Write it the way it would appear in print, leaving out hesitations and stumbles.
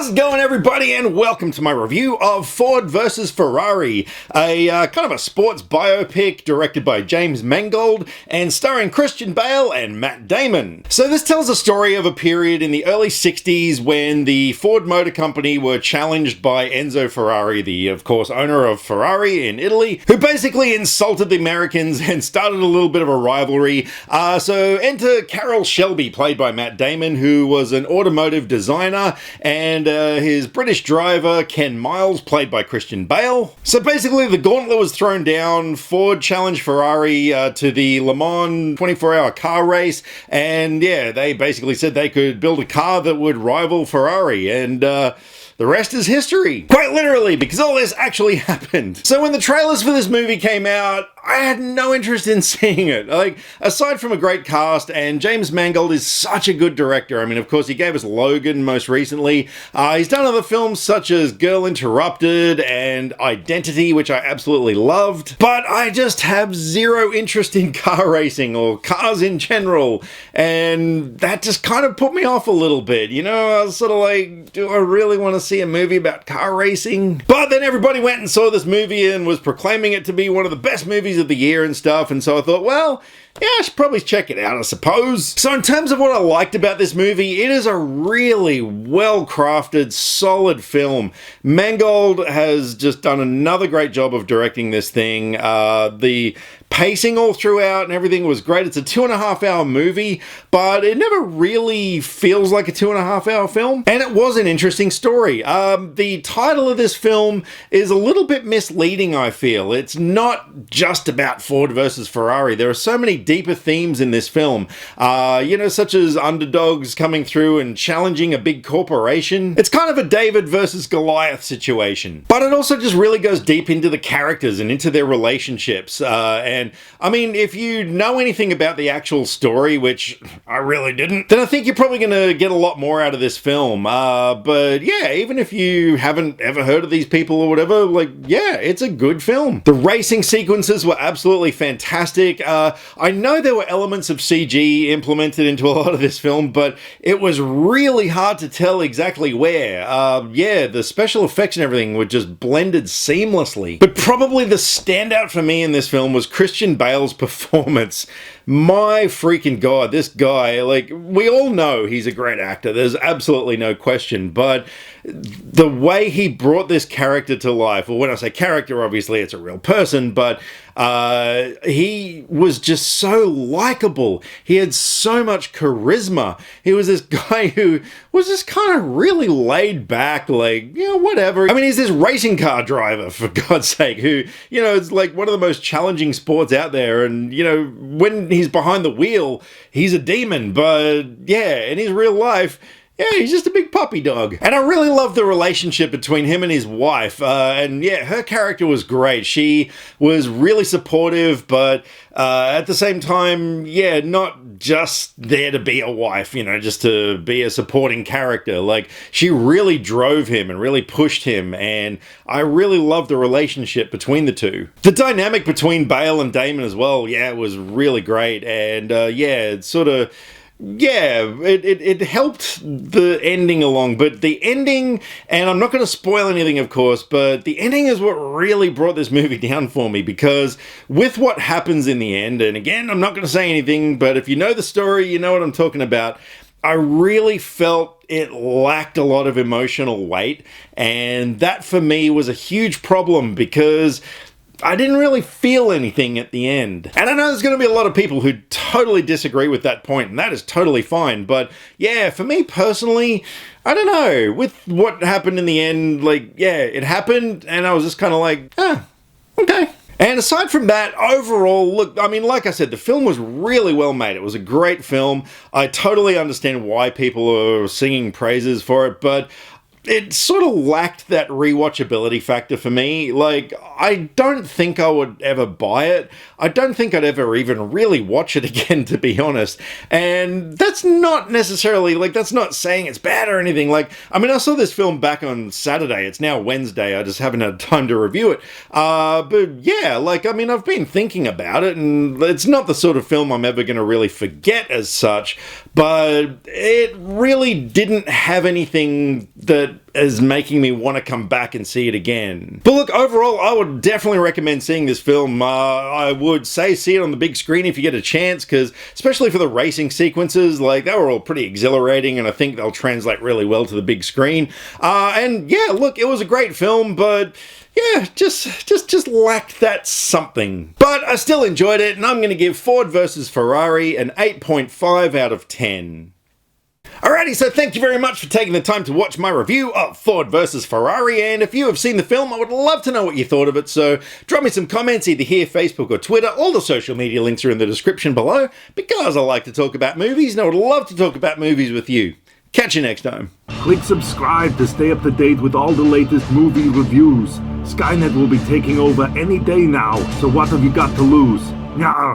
How's it going, everybody, and welcome to my review of Ford vs. Ferrari, a kind of a sports biopic directed by James Mangold and starring Christian Bale and Matt Damon. So this tells a story of a period in the early 60s when the Ford Motor Company were challenged by Enzo Ferrari, the, of course, owner of Ferrari in Italy, who basically insulted the Americans and started a little bit of a rivalry. So enter Carroll Shelby, played by Matt Damon, who was an automotive designer, and his British driver, Ken Miles, played by Christian Bale. So basically the gauntlet was thrown down. Ford challenged Ferrari to the Le Mans 24-hour car race, and yeah, they basically said they could build a car that would rival Ferrari, and the rest is history. Quite literally, because all this actually happened. So when the trailers for this movie came out, I had no interest in seeing it. Like, aside from a great cast, and James Mangold is such a good director. I mean, of course, he gave us Logan most recently. He's done other films such as Girl Interrupted and Identity, which I absolutely loved. But I just have zero interest in car racing or cars in general. And that just kind of put me off a little bit. You know, I was sort of like, do I really want to see a movie about car racing? But then everybody went and saw this movie and was proclaiming it to be one of the best movies of the year and stuff, and so I thought, well, yeah, I should probably check it out, I suppose. So in terms of what I liked about this movie, it is a really well-crafted, solid film. Mangold has just done another great job of directing this thing. The pacing all throughout and everything was great. It's a 2.5-hour movie, but it never really feels like a 2.5-hour film. And it was an interesting story. The title of this film is a little bit misleading, I feel. It's not just about Ford versus Ferrari. There are so many deeper themes in this film, such as underdogs coming through and challenging a big corporation. It's kind of a David versus Goliath situation. But it also just really goes deep into the characters and into their relationships. And I mean, if you know anything about the actual story, which I really didn't, then I think you're probably going to get a lot more out of this film. But yeah, even if you haven't ever heard of these people or whatever, like, yeah, it's a good film. The racing sequences were absolutely fantastic. I know there were elements of CG implemented into a lot of this film, but it was really hard to tell exactly where. Yeah, the special effects and everything were just blended seamlessly. But probably the standout for me in this film was Christian Bale's performance. My freaking God, this guy, like, we all know he's a great actor. There's absolutely no question, but the way he brought this character to life, or when I say character, obviously it's a real person, but he was just so likable. He had so much charisma. He was this guy who was just kind of really laid back, like, you know, whatever. I mean, he's this racing car driver, for God's sake, who, you know, it's like one of the most challenging sports out there, and, you know, when he's behind the wheel, he's a demon, but yeah, in his real life, yeah, he's just a big puppy dog. And I really love the relationship between him and his wife. And yeah, her character was great. She was really supportive, but at the same time, yeah, not just there to be a wife, you know, just to be a supporting character. Like, she really drove him and really pushed him, and I really loved the relationship between the two. The dynamic between Bale and Damon as well, yeah, it was really great. And yeah, it's sort of, yeah, it helped the ending along, but the ending, and I'm not going to spoil anything, of course, but the ending is what really brought this movie down for me, because with what happens in the end, and again, I'm not going to say anything, but if you know the story, you know what I'm talking about, I really felt it lacked a lot of emotional weight, and that for me was a huge problem, because I didn't really feel anything at the end. And I know there's going to be a lot of people who totally disagree with that point, and that is totally fine. But yeah, for me personally, I don't know. With what happened in the end, like, yeah, it happened, and I was just kind of like, okay. And aside from that, overall, look, I mean, like I said, the film was really well made. It was a great film. I totally understand why people are singing praises for it, but it sort of lacked that rewatchability factor for me. Like, I don't think I would ever buy it. I don't think I'd ever even really watch it again, to be honest. And that's not necessarily, like, that's not saying it's bad or anything. Like, I mean, I saw this film back on Saturday. It's now Wednesday. I just haven't had time to review it. But yeah, like, I mean, I've been thinking about it, and it's not the sort of film I'm ever going to really forget as such, but it really didn't have anything that that is making me want to come back and see it again. But look, overall, I would definitely recommend seeing this film. I would say see it on the big screen if you get a chance, because especially for the racing sequences, like, they were all pretty exhilarating, and I think they'll translate really well to the big screen. And yeah, look, it was a great film, but yeah, just lacked that something. But I still enjoyed it, and I'm going to give Ford vs. Ferrari an 8.5 out of 10. Alrighty, so thank you very much for taking the time to watch my review of Ford vs. Ferrari, and if you have seen the film, I would love to know what you thought of it, so drop me some comments either here, Facebook or Twitter. All the social media links are in the description below, because I like to talk about movies, and I would love to talk about movies with you. Catch you next time. Click subscribe to stay up to date with all the latest movie reviews. Skynet will be taking over any day now, so what have you got to lose? Nyah.